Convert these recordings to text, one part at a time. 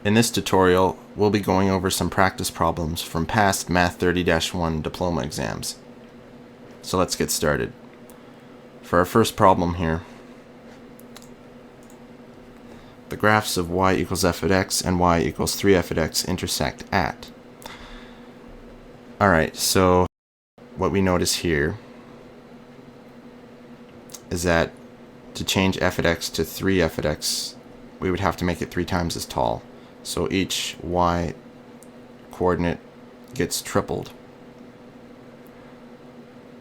In this tutorial, we'll be going over some practice problems from past Math 30-1 Diploma exams. So let's get started. For our first problem here, the graphs of y equals f of x and y equals 3f of x intersect at. Alright, so what we notice here is that to change f of x to 3f of x, we would have to make it 3 times as tall. So each y coordinate gets tripled.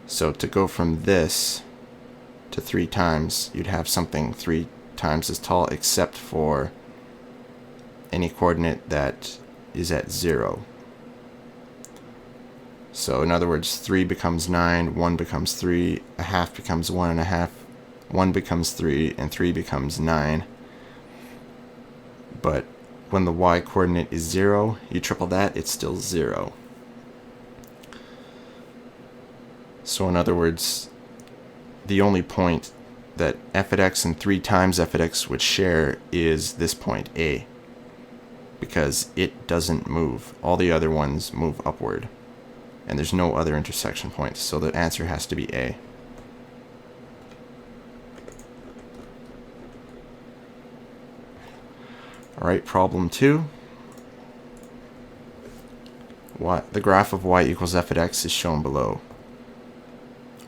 So to go from this to 3 times, you'd have something 3 times as tall except for any coordinate that is at 0. So in other words, 3 becomes 9, 1 becomes 3, a half becomes 1 and a half, 1 becomes 3, and 3 becomes 9. But when the y coordinate is 0, you triple that, it's still 0. So in other words, the only point that f of x and 3 times f of x would share is this point, A, because it doesn't move. All the other ones move upward, and there's no other intersection points, so the answer has to be A. Alright, problem 2. The graph of y equals f of x is shown below.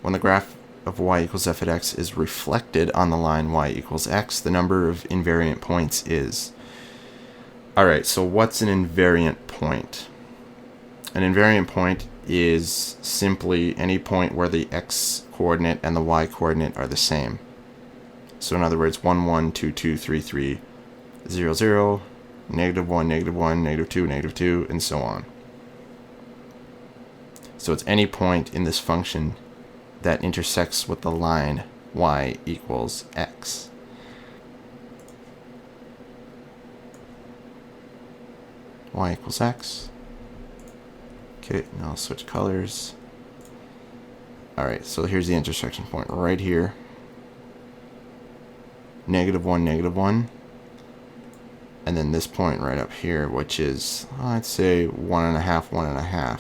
When the graph of y equals f of x is reflected on the line y equals x, the number of invariant points is. Alright, so what's an invariant point? An invariant point is simply any point where the x coordinate and the y coordinate are the same. So in other words, 1, 1, 2, 2, 3, 3, 0, 0, negative 1, negative 1, negative 2, negative 2, and so on. So it's any point in this function that intersects with the line y equals x. Y equals x. Okay, now I'll switch colors. Alright, so here's the intersection point right here. Negative 1, negative 1. And then this point right up here, which is, I'd say 1.5, 1.5.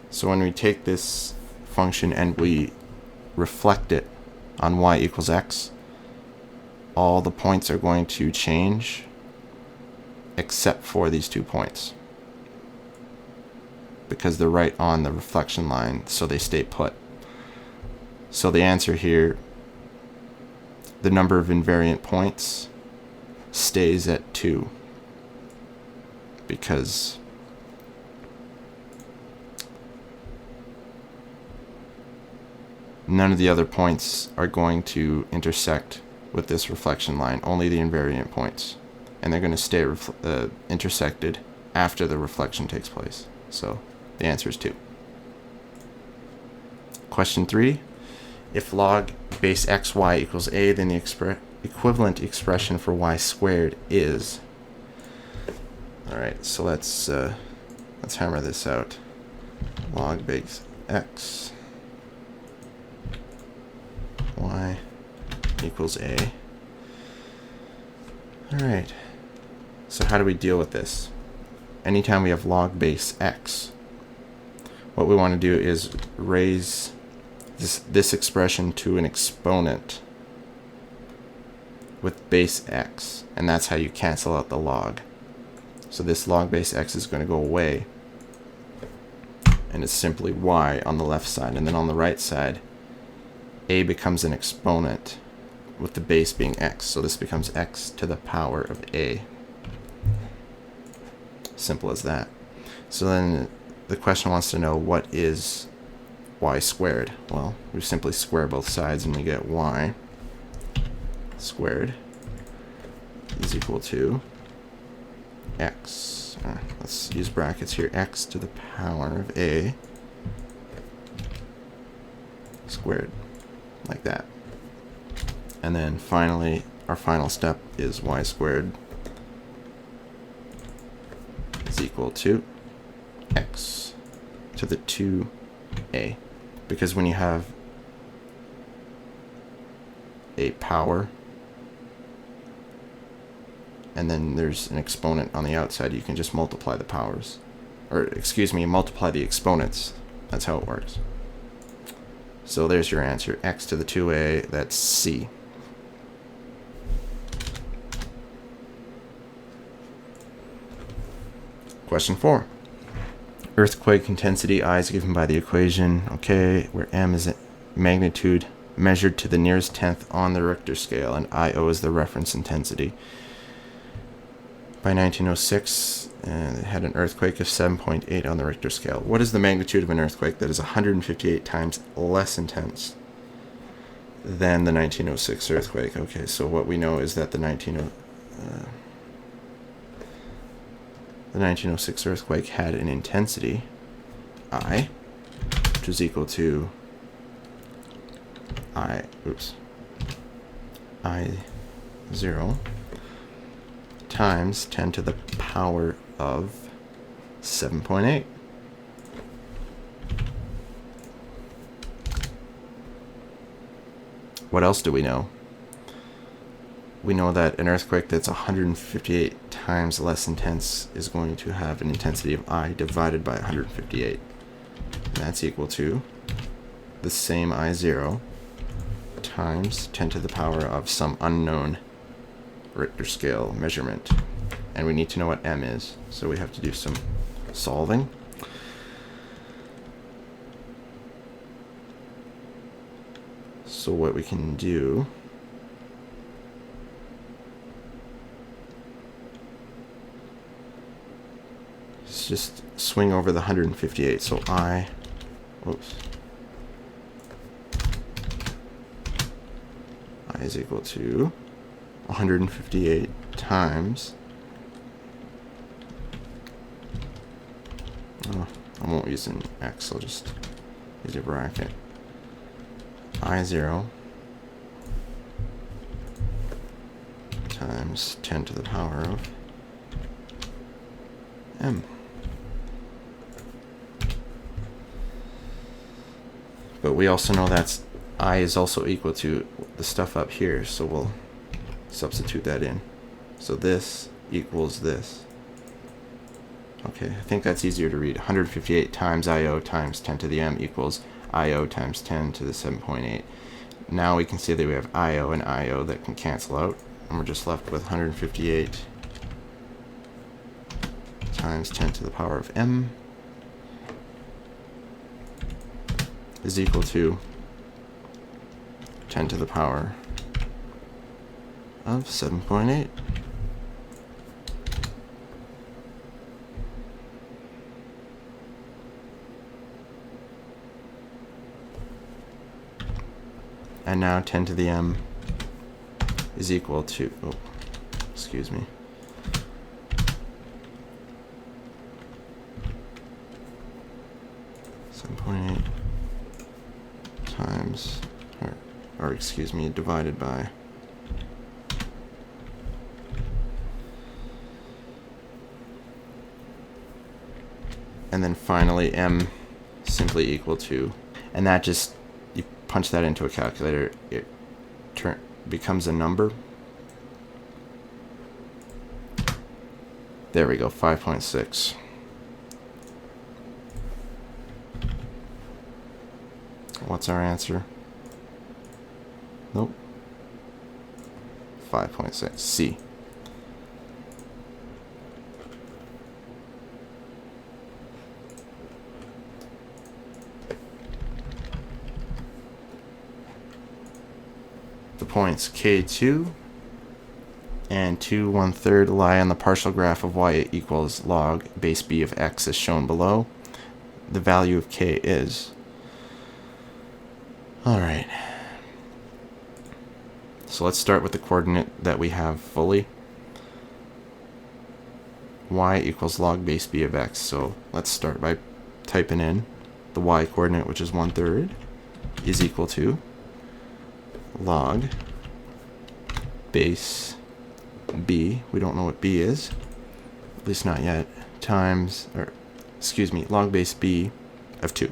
So when we take this function and we reflect it on y equals x, all the points are going to change except for these 2 points, because they're right on the reflection line, so they stay put. So the answer here, the number of invariant points stays at 2, because none of the other points are going to intersect with this reflection line, only the invariant points, and they're going to stay intersected after the reflection takes place. So the answer is 2. Question 3. If log base xy equals a, then the equivalent expression for y squared is. Alright, so let's hammer this out. Log base x y equals a. Alright, so how do we deal with this? Anytime we have log base x, what we want to do is raise this expression to an exponent with base x, and that's how you cancel out the log. So this log base x is going to go away, and it's simply y on the left side, and then on the right side a becomes an exponent with the base being x, so this becomes x to the power of a. Simple as that. So then the question wants to know, what is y squared? Well, we simply square both sides and we get y squared is equal to x. Let's use brackets here. X to the power of a squared, like that. And then finally, our final step is y squared is equal to x to the 2a, because when you have a power and then there's an exponent on the outside, you can just multiply the powers. Or, excuse me, multiply the exponents. That's how it works. So there's your answer. X to the 2a, that's C. Question 4. Earthquake intensity I is given by the equation, okay, where M is magnitude measured to the nearest tenth on the Richter scale, and IO is the reference intensity. By 1906, it had an earthquake of 7.8 on the Richter scale. What is the magnitude of an earthquake that is 158 times less intense than the 1906 earthquake? Okay, so what we know is that the 1906 earthquake had an intensity, I, which is equal to I0 times 10 to the power of 7.8. What else do we know? We know that an earthquake that's 158 times less intense is going to have an intensity of I divided by 158. And that's equal to the same I0 times 10 to the power of some unknown Richter scale measurement. And we need to know what M is, so we have to do some solving. So what we can do is just swing over the 158. So I is equal to 158 times, I won't use an X, I'll just use a bracket, I0 times 10 to the power of M. But we also know that's I is also equal to the stuff up here, so we'll substitute that in. So this equals this. Okay, I think that's easier to read. 158 times IO times 10 to the M equals IO times 10 to the 7.8. Now we can see that we have IO and IO that can cancel out, and we're just left with 158 times 10 to the power of M is equal to 10 to the power of 7.8. And now 10 to the M is equal to, 7.8 times, divided by and then finally M simply equal to, and that just, you punch that into a calculator, it becomes a number. There we go, 5.6. What's our answer? Nope. 5.6. C. The points K2 and 2 1/3 lie on the partial graph of y equals log base b of x as shown below. The value of K is... Alright. So let's start with the coordinate that we have fully. Y equals log base b of x. So let's start by typing in the y coordinate, which is 1/3, is equal to log base b, we don't know what b is, at least not yet, times, log base b of 2.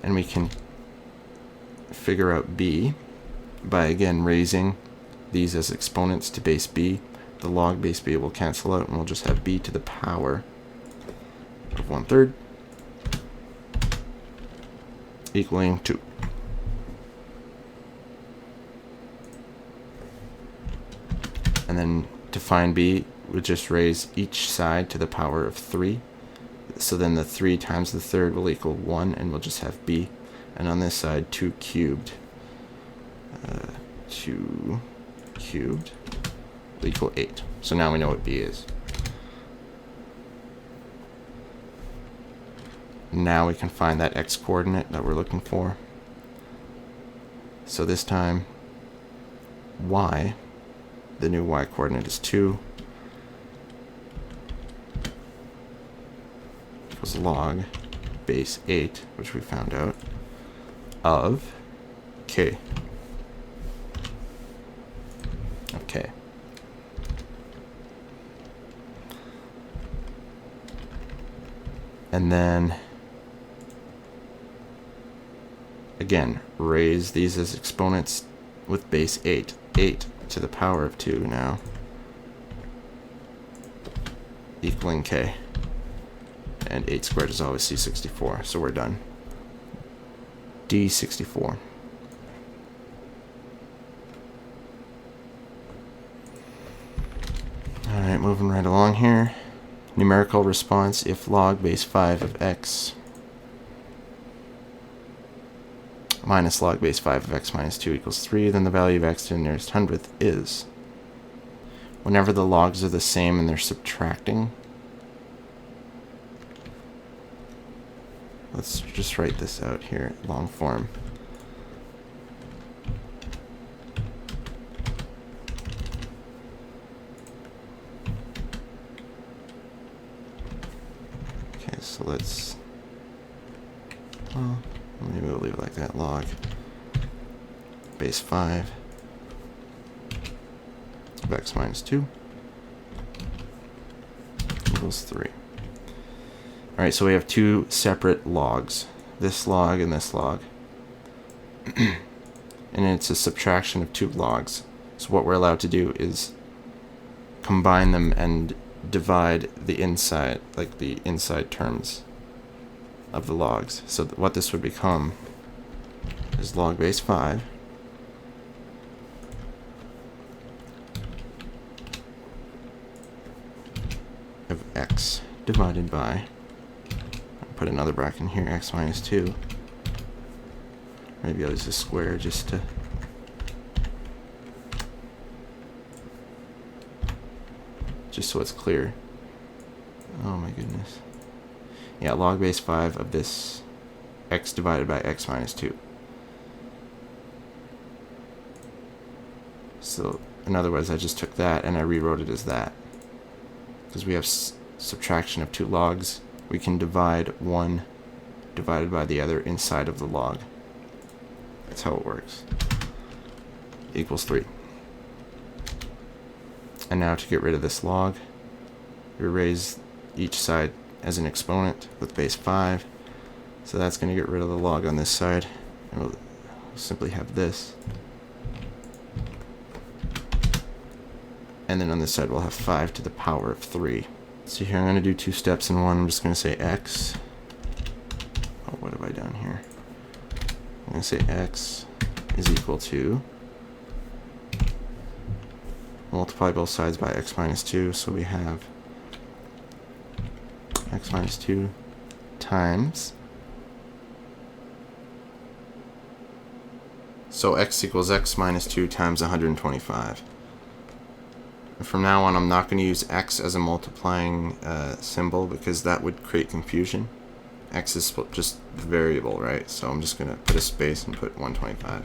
And we can figure out b by, again, raising these as exponents to base b. The log base b will cancel out, and we'll just have b to the power of 1/3 equaling 2. And then to find b, we just raise each side to the power of 3. So then the 3 times the third will equal 1, and we'll just have b. And on this side, 2 cubed. 2 cubed will equal 8. So now we know what b is. Now we can find that x coordinate that we're looking for. So this time, y, the new y coordinate is 2 equals log base 8, which we found out, of k. Okay. And then, again, raise these as exponents with base 8. 8 to the power of 2 now, equaling k. And 8 squared is obviously 64, so we're done. D64. Alright, moving right along here. Numerical response if log base 5 of x minus log base 5 of x minus 2 equals 3, then the value of x to the nearest hundredth is. Whenever the logs are the same and they're subtracting, let's just write this out here, long form. Okay, so let's, well, maybe we'll leave it like that. Log base 5 of x minus 2 equals 3. Alright, so we have two separate logs, this log and this log. And it's a subtraction of two logs. So what we're allowed to do is combine them and divide the inside, like the inside terms of the logs. So what this would become is log base 5 of x divided by, put another bracket in here, x minus 2. Maybe I'll use a square just to so it's clear. Oh my goodness. Yeah, log base 5 of this x divided by x minus 2. So in other words, I just took that and I rewrote it as that. Because we have subtraction of two logs, we can divide one divided by the other inside of the log. That's how it works. Equals 3. And now to get rid of this log, we raise each side as an exponent with base 5. So that's going to get rid of the log on this side. And we'll simply have this. And then on this side we'll have 5 to the power of 3. So here I'm going to do two steps in one. I'm just going to say x. Oh, what have I done here? I'm going to say x is equal to, multiply both sides by x minus 2, so we have x minus 2 times, so x equals x minus 2 times 125. And from now on, I'm not going to use x as a multiplying symbol because that would create confusion. X is just the variable, right? So I'm just going to put a space and put 125.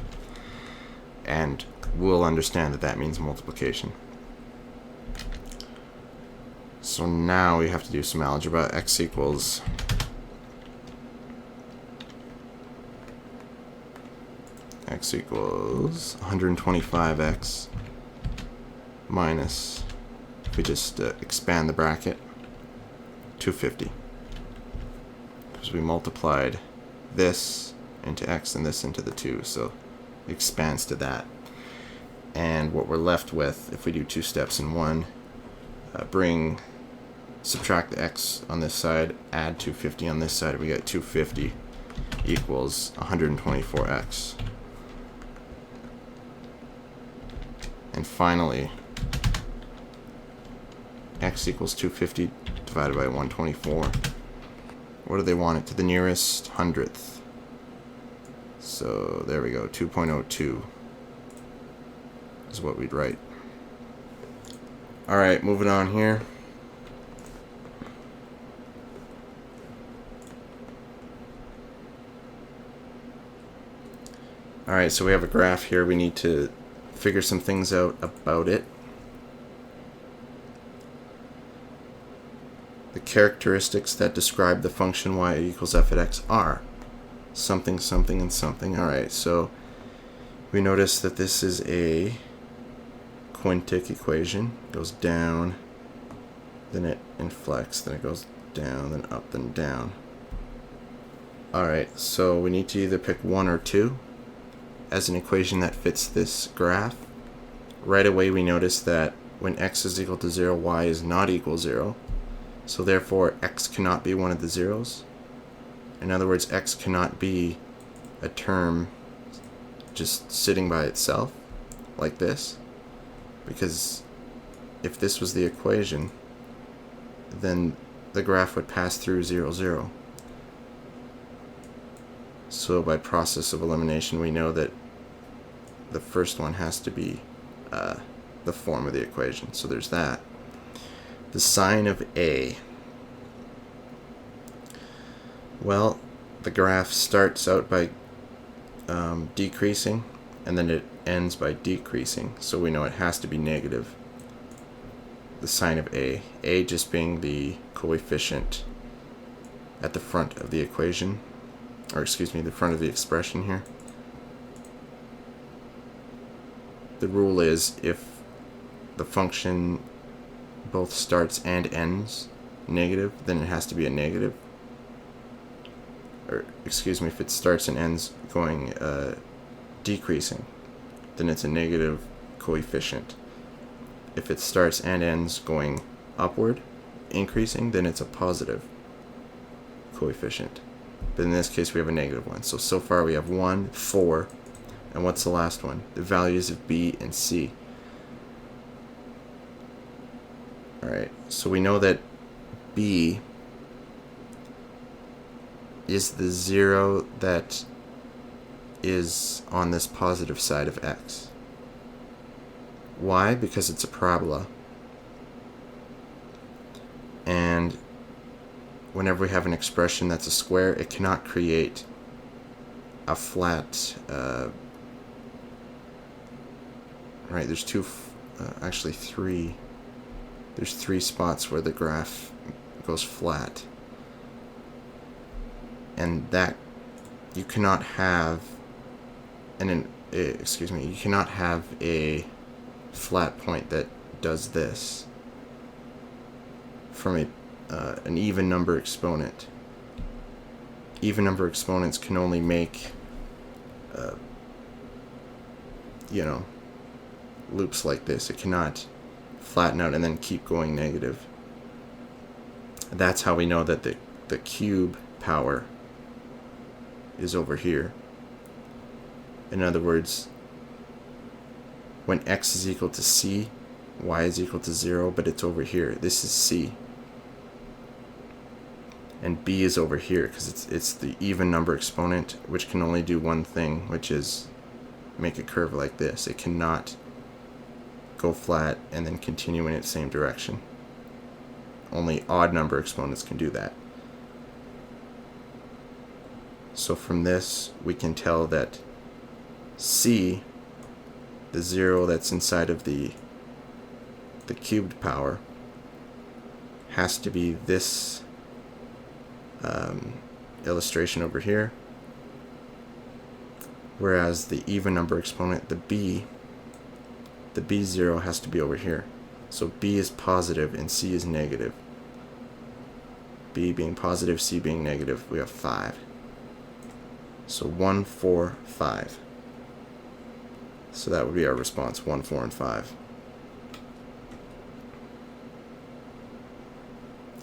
And we'll understand that that means multiplication. So now we have to do some algebra. X equals x equals 125x minus, if we just expand the bracket, 250. Because we multiplied this into x and this into the 2, so it expands to that. And what we're left with, if we do 2 steps in one, subtract the x on this side, add 250 on this side, we get 250 equals 124x. And finally, x equals 250 divided by 124. What do they want it? To the nearest hundredth. So there we go, 2.02 is what we'd write. Alright, moving on here. Alright, so we have a graph here. We need to figure some things out about it. The characteristics that describe the function y equals f at x are something, something, and something. Alright, so we notice that this is a quintic equation. It goes down, then it inflects, then it goes down, then up, then down. Alright, so we need to either pick 1 or 2 as an equation that fits this graph. Right away we notice that when x is equal to 0, y is not equal to 0. So therefore x cannot be one of the zeros. In other words, x cannot be a term just sitting by itself like this. Because if this was the equation, then the graph would pass through 0, 0. So by process of elimination, we know that the first one has to be the form of the equation. So there's that. The sign of A. Well, the graph starts out by decreasing, and then it ends by decreasing. So we know it has to be negative. The sign of A. A just being the coefficient at the front of the equation. Or excuse me, the front of the expression here. The rule is if the function both starts and ends negative, then it has to be a negative. Or excuse me, if it starts and ends going decreasing, then it's a negative coefficient. If it starts and ends going upward, increasing, then it's a positive coefficient. But in this case we have a negative one. So far we have 1, 4, and what's the last one? The values of b and c. Alright, so we know that b is the 0 that is on this positive side of x. Why? Because it's a parabola. And whenever we have an expression that's a square, it cannot create a flat, right, there's actually three. There's 3 spots where the graph goes flat. And that, you cannot have you cannot have a flat point that does this from an even number exponent. Even number exponents can only make loops like this. It cannot flatten out and then keep going negative. That's how we know that the cube power is over here. In other words, when x is equal to c, y is equal to 0, but it's over here. This is c. And b is over here because it's the even number exponent, which can only do one thing, which is make a curve like this. It cannot go flat and then continue in its same direction. Only odd number exponents can do that. So from this we can tell that c, the 0 that's inside of the cubed power, has to be this illustration over here, whereas the even number exponent, the b0 has to be over here. So b is positive and c is negative. B being positive, c being negative, we have 5. So 1, 4, 5. So that would be our response, 1, 4, and 5.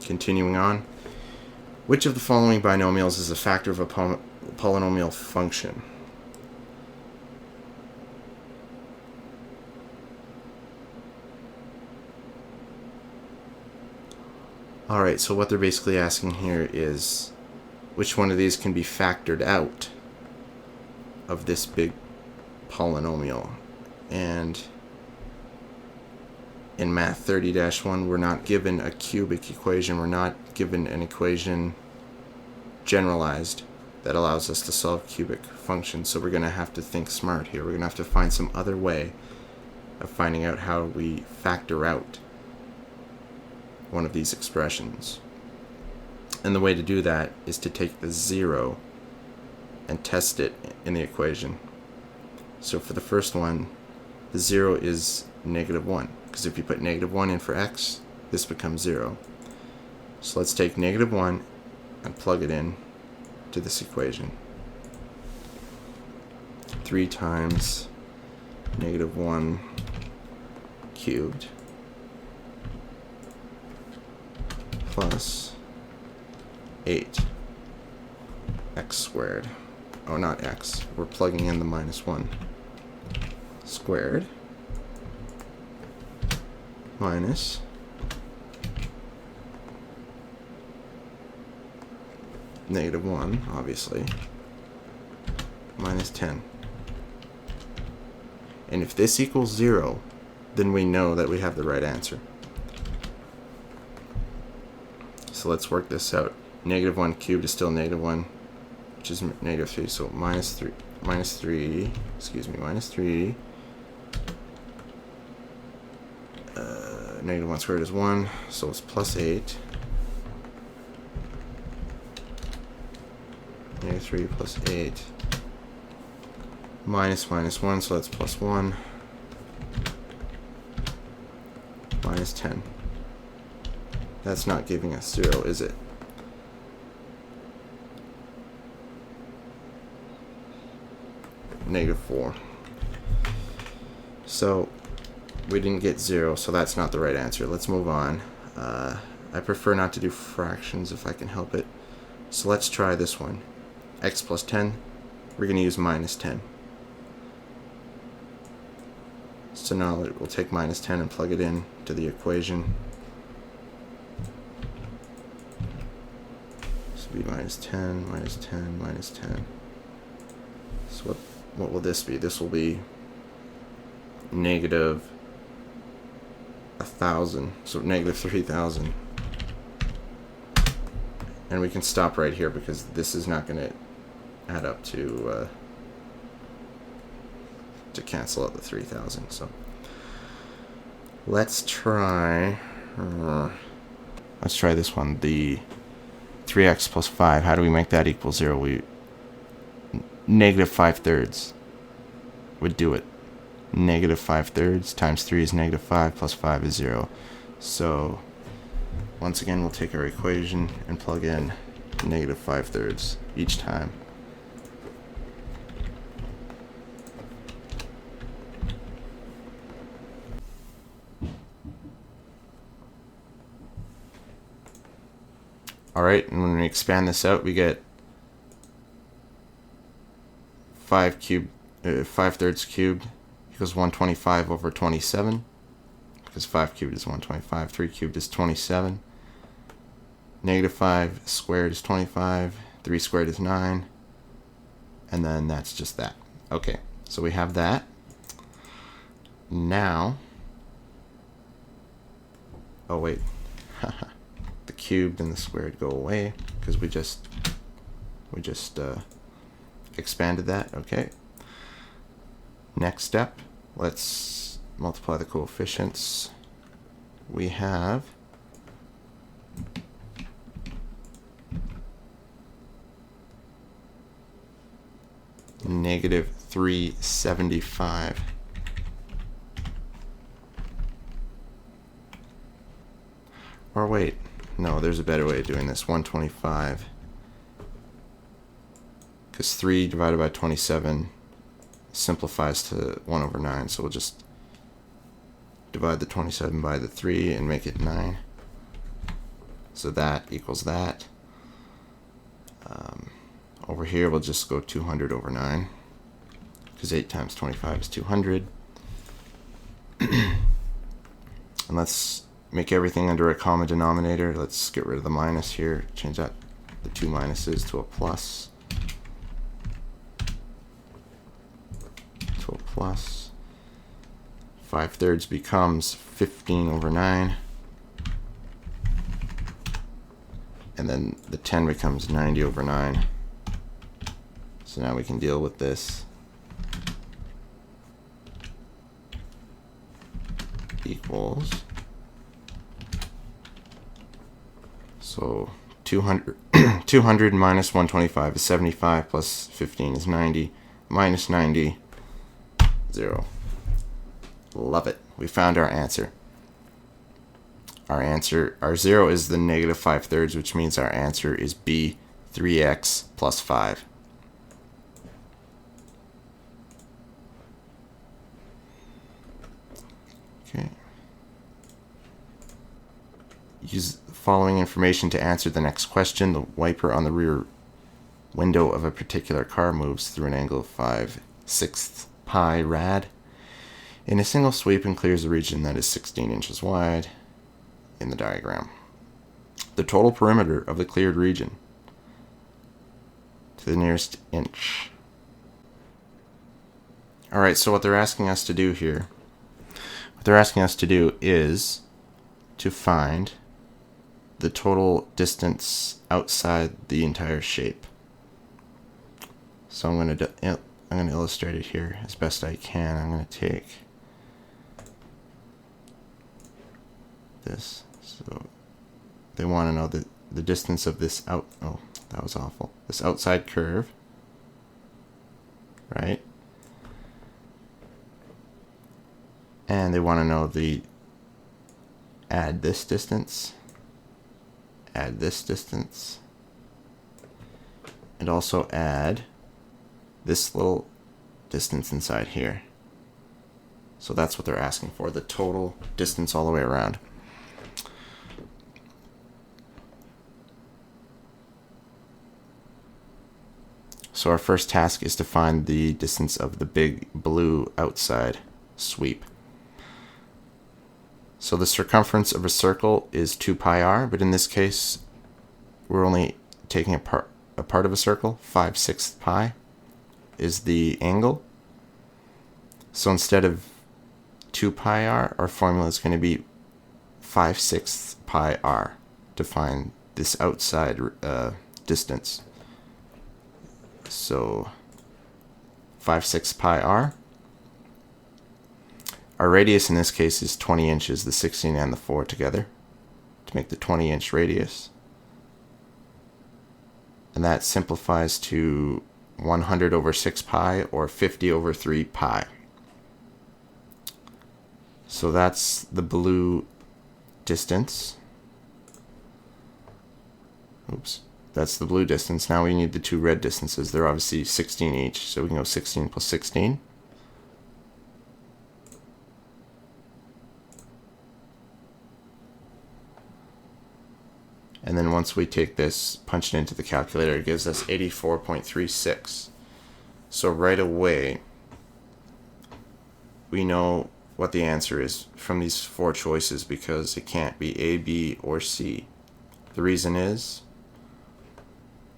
Continuing on. Which of the following binomials is a factor of a polynomial function? Alright, so what they're basically asking here is which one of these can be factored out of this big polynomial. And in Math 30-1, we're not given a cubic equation. We're not given an equation generalized that allows us to solve cubic functions. So we're going to have to think smart here. We're going to have to find some other way of finding out how we factor out one of these expressions. And the way to do that is to take the 0 and test it in the equation. So for the first one, the 0 is -1. Because if you put -1 in for x, this becomes 0. So let's take -1 and plug it in to this equation. 3 times -1 cubed plus 8 x squared. Oh, not x. We're plugging in the -1 squared minus -1, obviously, minus 10. And if this equals 0, then we know that we have the right answer. So let's work this out. -1 cubed is still -1, which is -3. So minus 3, minus 3 -1 squared is 1, so it's plus 8. -3 plus 8 minus 1, so that's plus 1 minus 10. That's not giving us 0, is it? -4. So we didn't get 0, so that's not the right answer. Let's move on. I prefer not to do fractions if I can help it. So let's try this one. X plus 10, we're going to use minus 10. So now we'll take minus 10 and plug it in to the equation. This will be minus 10, minus 10, minus 10. So what will this be? This will be -1,000, so -3,000. And we can stop right here because this is not going to add up to cancel out the 3,000. So let's try this one. The 3x plus 5. How do we make that equal 0? We -5/3 would do it. -5/3 times 3 is -5 plus 5 is 0. So once again, we'll take our equation and plug in -5/3 each time. Alright, and when we expand this out, we get 5/3 cubed equals 125 over 27. Because 5 cubed is 125, 3 cubed is 27. -5 squared is 25, 3 squared is 9, and then that's just that. Okay, so we have that. Now, oh wait, the cubed and the squared go away because we just expanded that. Okay. Next step, let's multiply the coefficients. We have -375. Or wait, no, there's a better way of doing this. 125 because 3 divided by 27 simplifies to 1 over 9. So we'll just divide the 27 by the 3 and make it 9. So that equals that. Over here, we'll just go 200 over 9, because 8 times 25 is 200. And let's make everything under a common denominator. Let's get rid of the minus here. Change that, the 2 minuses, to a plus. To a plus. 5/3 becomes 15 over 9. And then the 10 becomes 90 over 9. So now we can deal with this. Equals. So 200, 200 minus 125 is 75, plus 15 is 90, minus 90, 0. Love it. We found our answer. Our 0 is the negative 5/3, which means our answer is B, 3x plus 5. Okay. Use the following information to answer the next question. The wiper on the rear window of a particular car moves through an angle of 5/6 pi rad in a single sweep and clears a region that is 16 inches wide in the diagram. The total perimeter of the cleared region to the nearest inch. Alright, so what they're asking us to do here, is to find the total distance outside the entire shape. So I'm going to illustrate it here as best I can. I'm going to take this. So they want to know the distance of this that was awful. This outside curve, right? And they want to know add this distance, and also add this little distance inside here. So that's what they're asking for, the total distance all the way around. So our first task is to find the distance of the big blue outside sweep. So the circumference of a circle is 2 pi r, but in this case we're only taking a part of a circle. 5/6 pi is the angle. So instead of 2 pi r, our formula is going to be 5/6 pi r to find this outside distance. So 5/6 pi r. Our radius in this case is 20 inches, the 16 and the 4 together, to make the 20-inch radius. And that simplifies to 100 over 6 pi, or 50 over 3 pi. So that's the blue distance. Oops. That's the blue distance. Now we need the 2 red distances. They're obviously 16 each, so we can go 16 plus 16. And then once we take this, punch it into the calculator, it gives us 84.36. So right away, we know what the answer is from these 4 choices, because it can't be A, B, or C. The reason is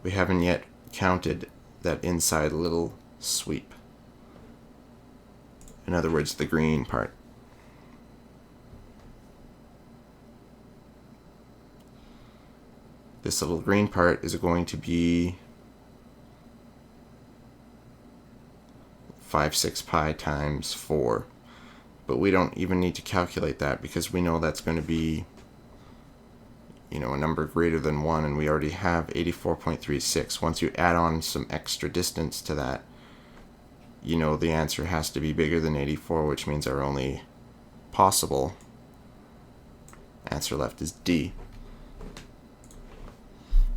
we haven't yet counted that inside little sweep. In other words, the green part. This little green part is going to be 5/6 pi times 4. But we don't even need to calculate that, because we know that's going to be, a number greater than 1, and we already have 84.36. Once you add on some extra distance to that, the answer has to be bigger than 84, which means our only possible answer left is D.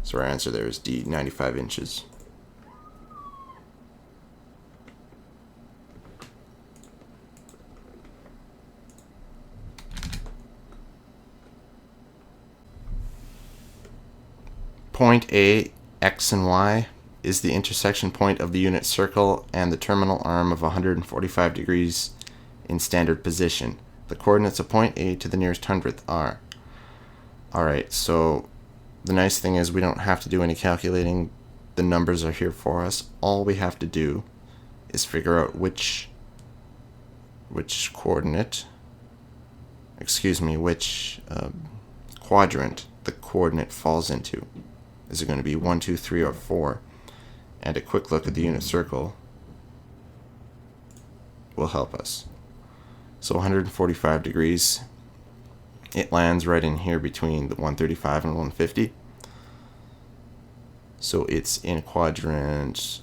So our answer there is D, 95 inches. point A, x and y, is the intersection point of the unit circle and the terminal arm of 145 degrees in standard position. The coordinates of point A to the nearest hundredth are. Alright, so the nice thing is we don't have to do any calculating. The numbers are here for us. All we have to do is figure out which quadrant the coordinate falls into. Is it going to be 1, 2, 3, or 4? And a quick look at the unit circle will help us. So 145 degrees, it lands right in here between the 135 and 150. So it's in quadrant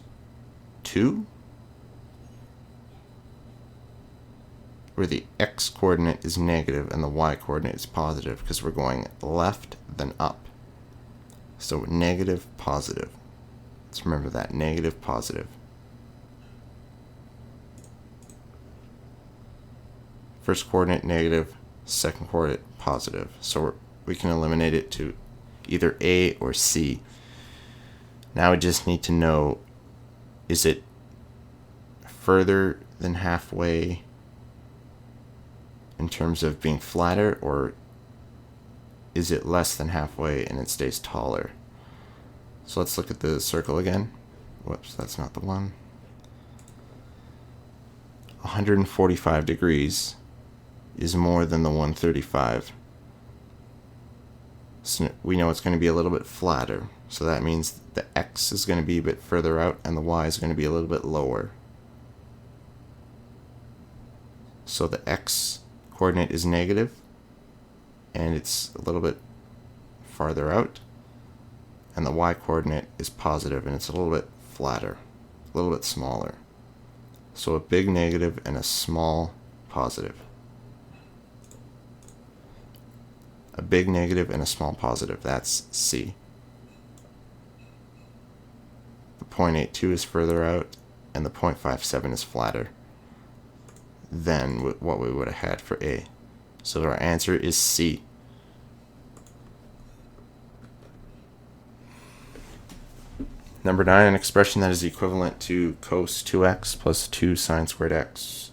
2, where the x coordinate is negative and the y coordinate is positive, because we're going left then up. So negative, positive. Let's remember that, negative, positive. First coordinate negative, second coordinate positive. So we can eliminate it to either A or C. Now we just need to know, is it further than halfway in terms of being flatter, or is it less than halfway and it stays taller? So let's look at the circle again. Whoops, that's not the one. 145 degrees is more than the 135. So we know it's going to be a little bit flatter. So that means the x is going to be a bit further out and the y is going to be a little bit lower. So the x coordinate is negative and it's a little bit farther out, and the y coordinate is positive and it's a little bit flatter, a little bit smaller. So a big negative and a small positive. A big negative and a small positive, that's C. The 0.82 is further out and the 0.57 is flatter than what we would have had for A. So our answer is C. Number 9, an expression that is equivalent to cos 2x plus 2 sine squared x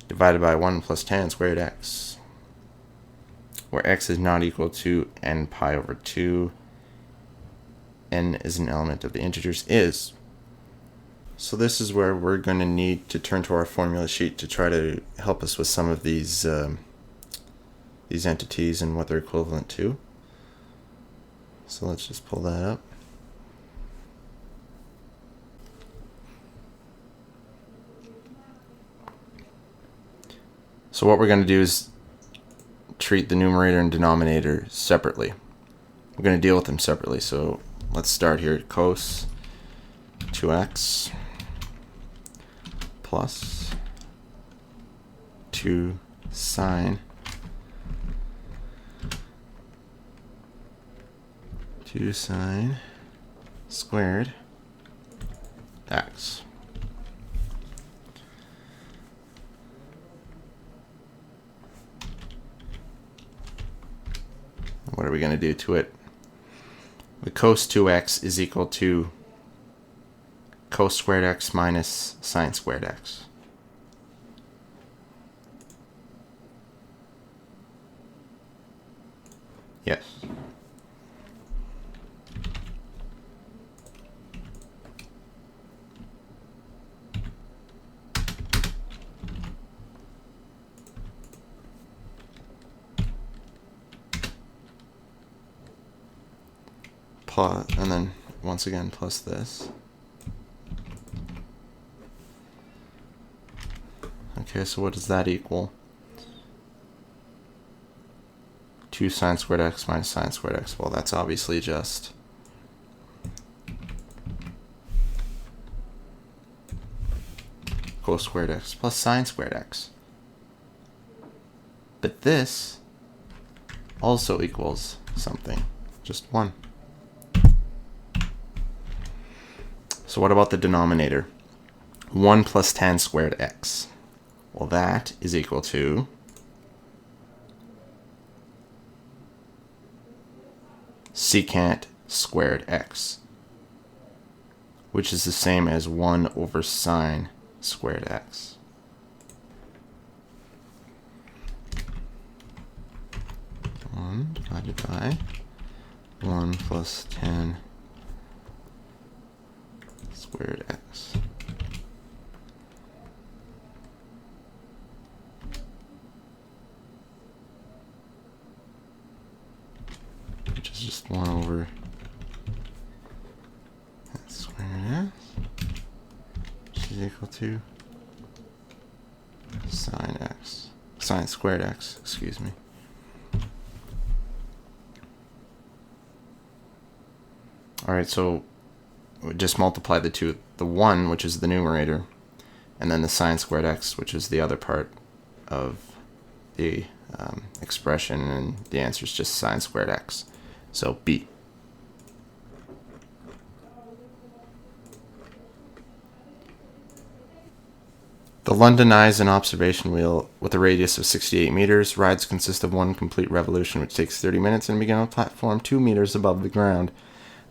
divided by 1 plus tan squared x, where x is not equal to n pi over 2, n is an element of the integers, is. So this is where we're going to need to turn to our formula sheet to try to help us with some of these entities and what they're equivalent to. So let's just pull that up. So what we're going to do is treat the numerator and denominator separately. We're going to deal with them separately. So let's start here. Cos 2x plus 2 sine 2 sine squared x. What are we going to do to it? The cos 2x is equal to cos squared x minus sine squared x. Yes. Plus, and then once again plus this. Okay, so what does that equal? 2 sine squared x minus sine squared x. Well, that's obviously just cos squared x plus sine squared x. But this also equals something, just 1. So what about the denominator? 1 plus tan squared x. Well, that is equal to secant squared x, which is the same as 1 over sine squared x. Divided by 1 plus 10 squared x. Which is just 1 over x squared x, which is equal to sine squared x, excuse me. Alright, so we just multiply the two, the 1, which is the numerator, and then the sine squared x, which is the other part of the expression, and the answer is just sine squared x. So B. The London Eye is an observation wheel with a radius of 68 meters. Rides consist of one complete revolution, which takes 30 minutes, and begin on a platform 2 meters above the ground.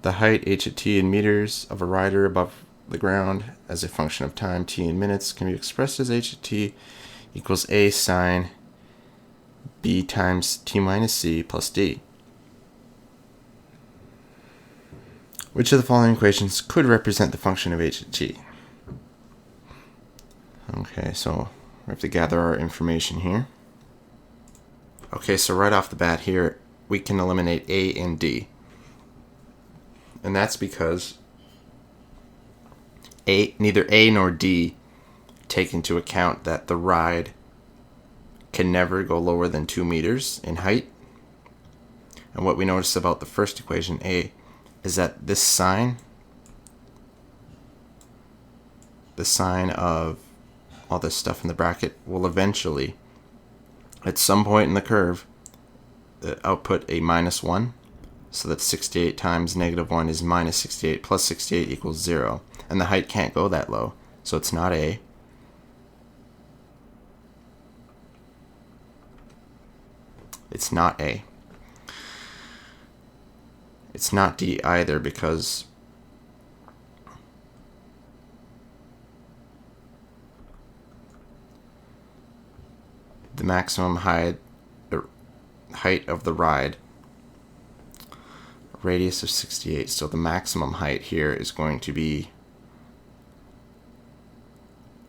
The height h at t in meters of a rider above the ground as a function of time t in minutes can be expressed as h at t equals a sine b times t minus c plus d. Which of the following equations could represent the function of h at t? Okay, so we have to gather our information here. Okay, so right off the bat here, we can eliminate a and d. And that's because neither A nor D take into account that the ride can never go lower than 2 meters in height. And what we notice about the first equation, A, is that this sine, the sine of all this stuff in the bracket, will eventually, at some point in the curve, output a minus 1. So that 68 times negative 1 is minus 68 plus 68 equals 0. And the height can't go that low, so it's not A. It's not A. It's not D either, because the maximum height of the ride, radius of 68, so the maximum height here is going to be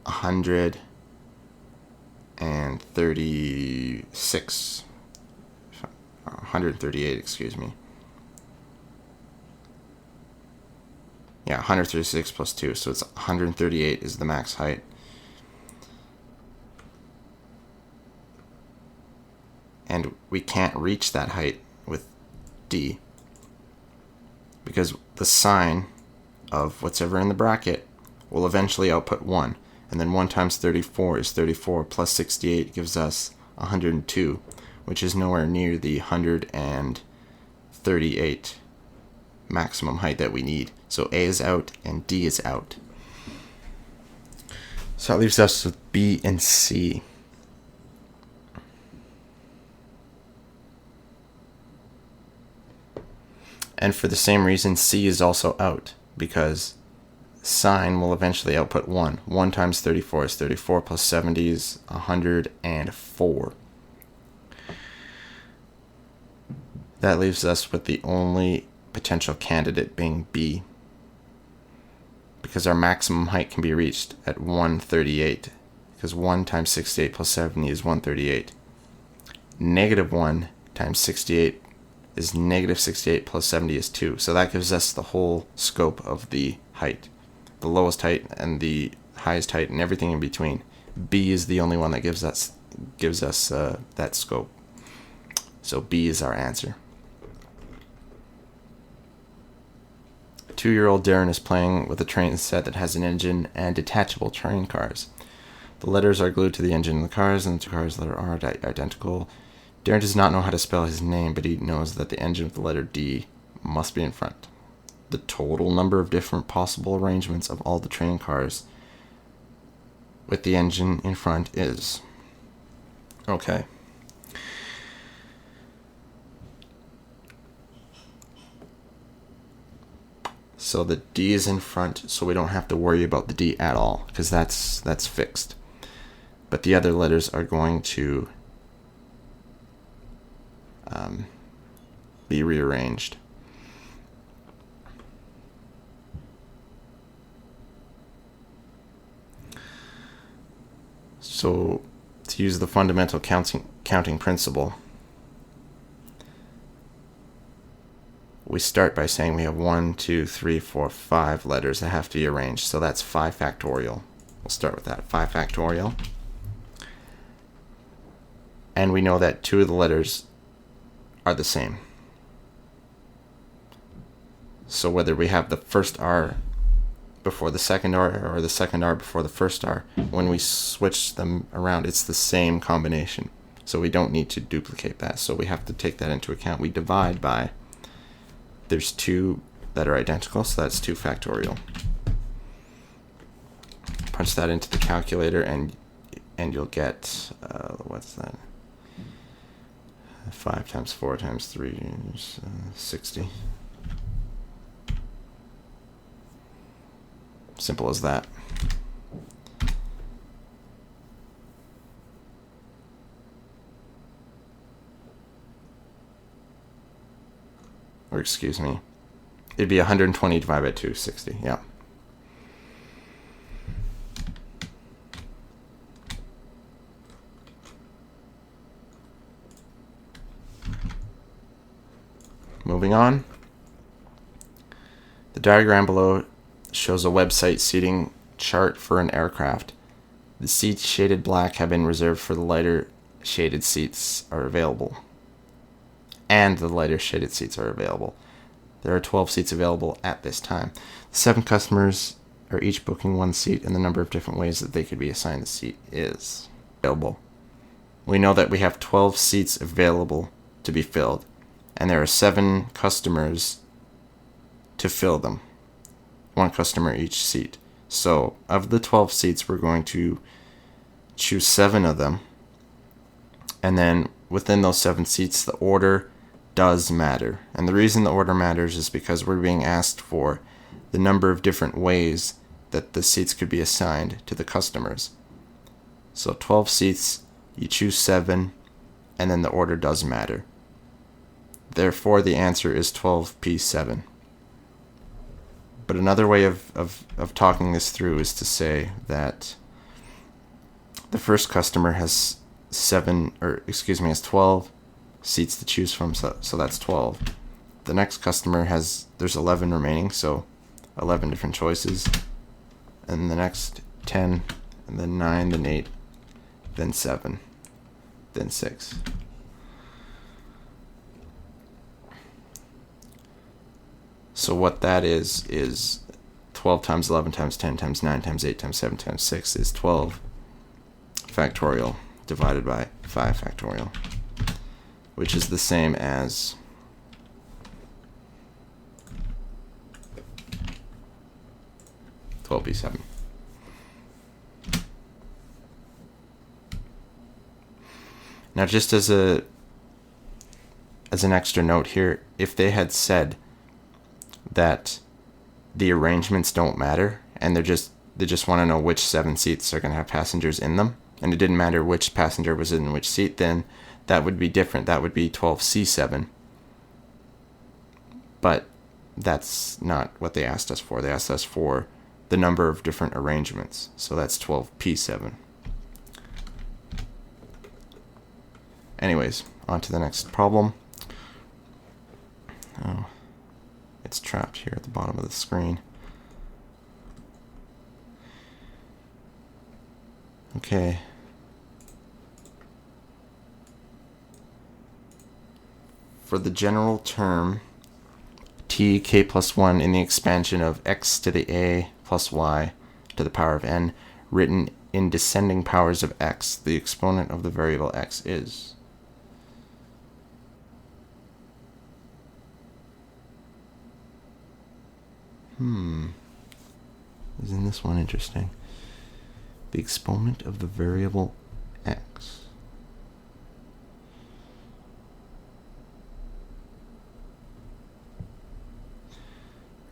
138, excuse me. Yeah, 136 plus 2, so it's 138 is the max height. And we can't reach that height with D, because the sine of whatever in the bracket will eventually output 1. And then 1 times 34 is 34, plus 68 gives us 102, which is nowhere near the 138 maximum height that we need. So A is out and D is out. So that leaves us with B and C. And for the same reason, C is also out, because sine will eventually output 1. 1 times 34 is 34, plus 70 is 104. That leaves us with the only potential candidate being B, because our maximum height can be reached at 138, because 1 times 68 plus 70 is 138. Negative 1 times 68 is negative 68 plus 70 is 2. So that gives us the whole scope of the height. The lowest height and the highest height and everything in between. B is the only one that gives us that scope. So B is our answer. 2-year-old Darren is playing with a train set that has an engine and detachable train cars. The letters are glued to the engine of the cars, and the two cars' letters are identical. Darren does not know how to spell his name, but he knows that the engine with the letter D must be in front. The total number of different possible arrangements of all the train cars with the engine in front is... Okay. So the D is in front, so we don't have to worry about the D at all, because that's fixed. But the other letters are going to be rearranged. So to use the fundamental counting principle, we start by saying we have 1, 2, 3, 4, 5 letters that have to be arranged. So that's 5 factorial. We'll start with that, 5 factorial. And we know that 2 of the letters are the same. So whether we have the first R before the second R or the second R before the first R, when we switch them around, it's the same combination. So we don't need to duplicate that. So we have to take that into account. We divide by, there's 2 that are identical, so that's 2 factorial. Punch that into the calculator and you'll get, what's that? 5 times 4 times 3 is 60. Simple as that. Or excuse me, it'd be 120 divided by 2, 60, yeah. Moving on. The diagram below shows a website seating chart for an aircraft. The seats shaded black have been reserved for the lighter shaded seats are available. And the lighter shaded seats are available. There are 12 seats available at this time. 7 customers are each booking 1 seat, and the number of different ways that they could be assigned the seat is available. We know that we have 12 seats available to be filled, and there are 7 customers to fill them. 1 customer each seat. So of the 12 seats, we're going to choose 7 of them. And then within those 7 seats, the order does matter. And the reason the order matters is because we're being asked for the number of different ways that the seats could be assigned to the customers. So 12 seats, you choose 7, and then the order does matter. Therefore, the answer is 12p7. But another way of talking this through is to say that the first customer has 12 seats to choose from, so that's 12. The next customer there's 11 remaining, so 11 different choices. And the next 10, and then 9, then 8, then 7, then 6. So what that is 12 times 11 times 10 times 9 times 8 times 7 times 6 is 12 factorial divided by 5 factorial, which is the same as 12b7. Now, just as an extra note here, if they had said that the arrangements don't matter and they just want to know which 7 seats are going to have passengers in them, and it didn't matter which passenger was in which seat, then that would be different. That would be 12c7. But that's not what they asked us for. They asked us for the number of different arrangements. So that's 12p7. Anyways, on to the next problem. Oh, it's trapped here at the bottom of the screen. Okay. For the general term t k plus 1 in the expansion of x to the a plus y to the power of n, written in descending powers of x, the exponent of the variable x is. Isn't this one interesting? The exponent of the variable x.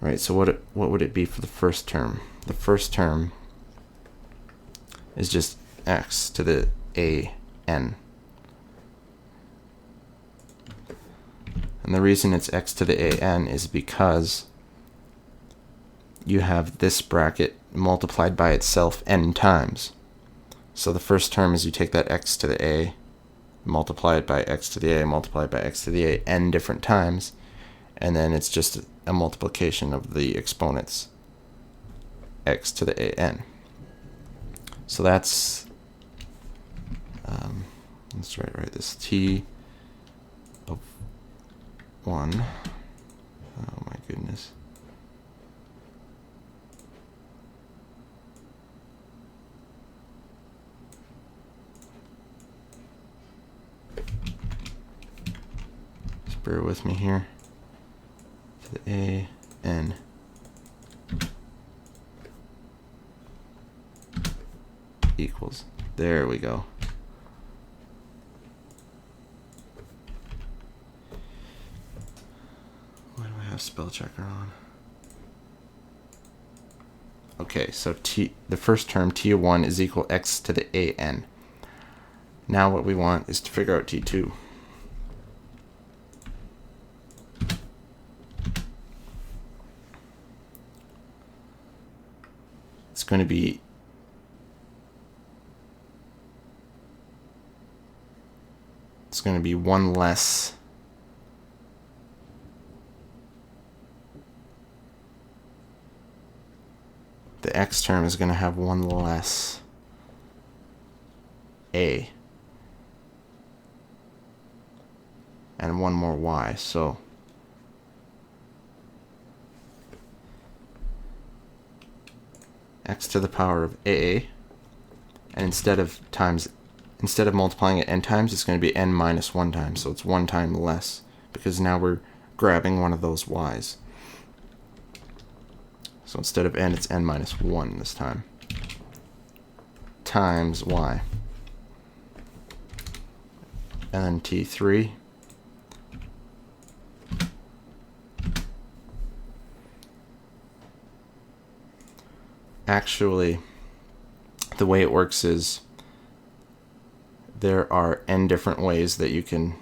Right, so what would it be for the first term? The first term is just x to the a(n). And the reason it's x to the a(n) is because you have this bracket multiplied by itself n times. So the first term is you take that x to the a, multiply it by x to the a, multiply it by x to the a n different times, and then it's just a multiplication of the exponents x to the a(n). So that's, let's write this, t of 1, oh my goodness, just bear with me here, to the a(n) equals, there we go. Why do I have spell checker on? Okay, so the first term, t of 1, is equal x to the a(n). Now what we want is to figure out t2. It's going to be one less the x term is going to have one less a and one more y. So x to the power of a, and instead of multiplying it n times, it's going to be n minus 1 times, so it's 1 time less, because now we're grabbing one of those y's. So instead of n, it's n minus 1 this time, times y. And then t3 actually, the way it works is there are n different ways that you can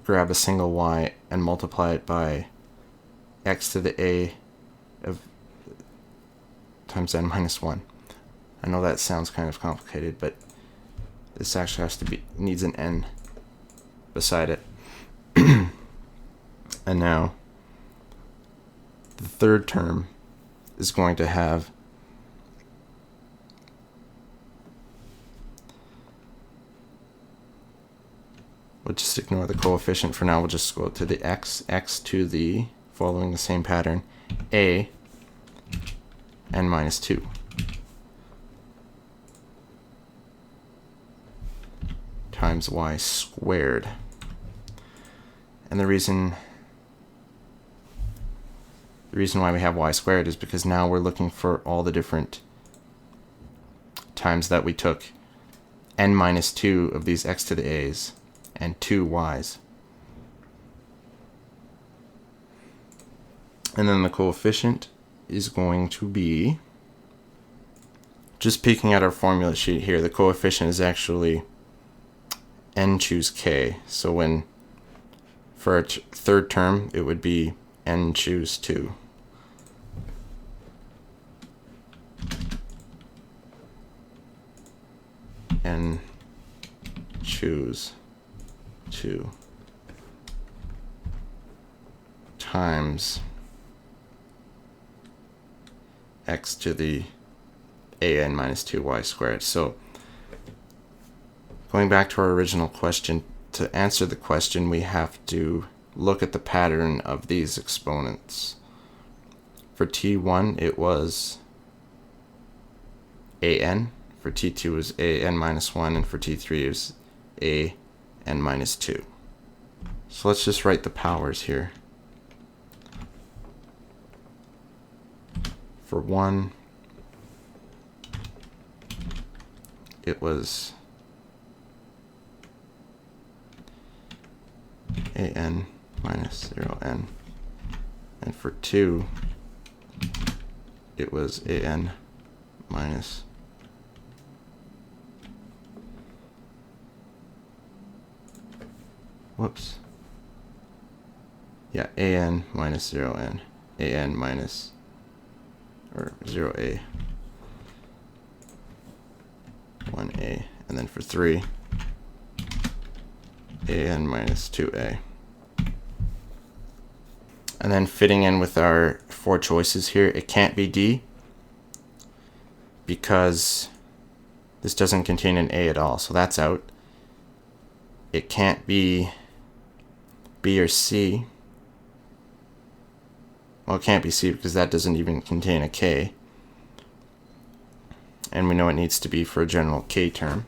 grab a single y and multiply it by x to the a of times n minus 1. I know that sounds kind of complicated, but this actually needs an n beside it. And now the third term is going to have we'll just ignore the coefficient for now. We'll just go to the x to the, following the same pattern, a n minus 2. Times y squared. And the reason why we have y squared is because now we're looking for all the different times that we took n minus 2 of these x to the a's and 2 y's. And then the coefficient is going to be, just peeking at our formula sheet here, the coefficient is actually n choose k. So for our third term, it would be n choose 2. N choose 2 times x to the an minus 2y squared. So going back to our original question, to answer the question, we have to look at the pattern of these exponents. For t1, it was an. For t2, it was an minus 1. And for t3, it was an minus 2. So let's just write the powers here. For 1, it was an minus 0n, And for 2, it was an minus an minus 0n, an minus, or 0a, 1a, and then for 3, an minus 2a. And then fitting in with our 4 choices here, it can't be D because this doesn't contain an A at all, so that's out. It can't be B or C. Well, it can't be C because that doesn't even contain a K. And we know it needs to be for a general K term.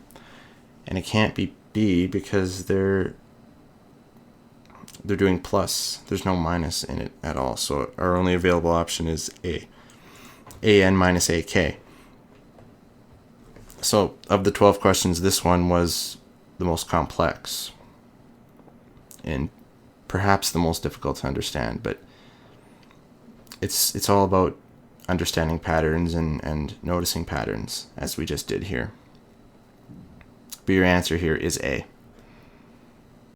And it can't be B because they're doing plus. There's no minus in it at all. So our only available option is A. an minus ak. So of the 12 questions, this one was the most complex and perhaps the most difficult to understand, but it's all about understanding patterns and noticing patterns, as we just did here. But your answer here is A.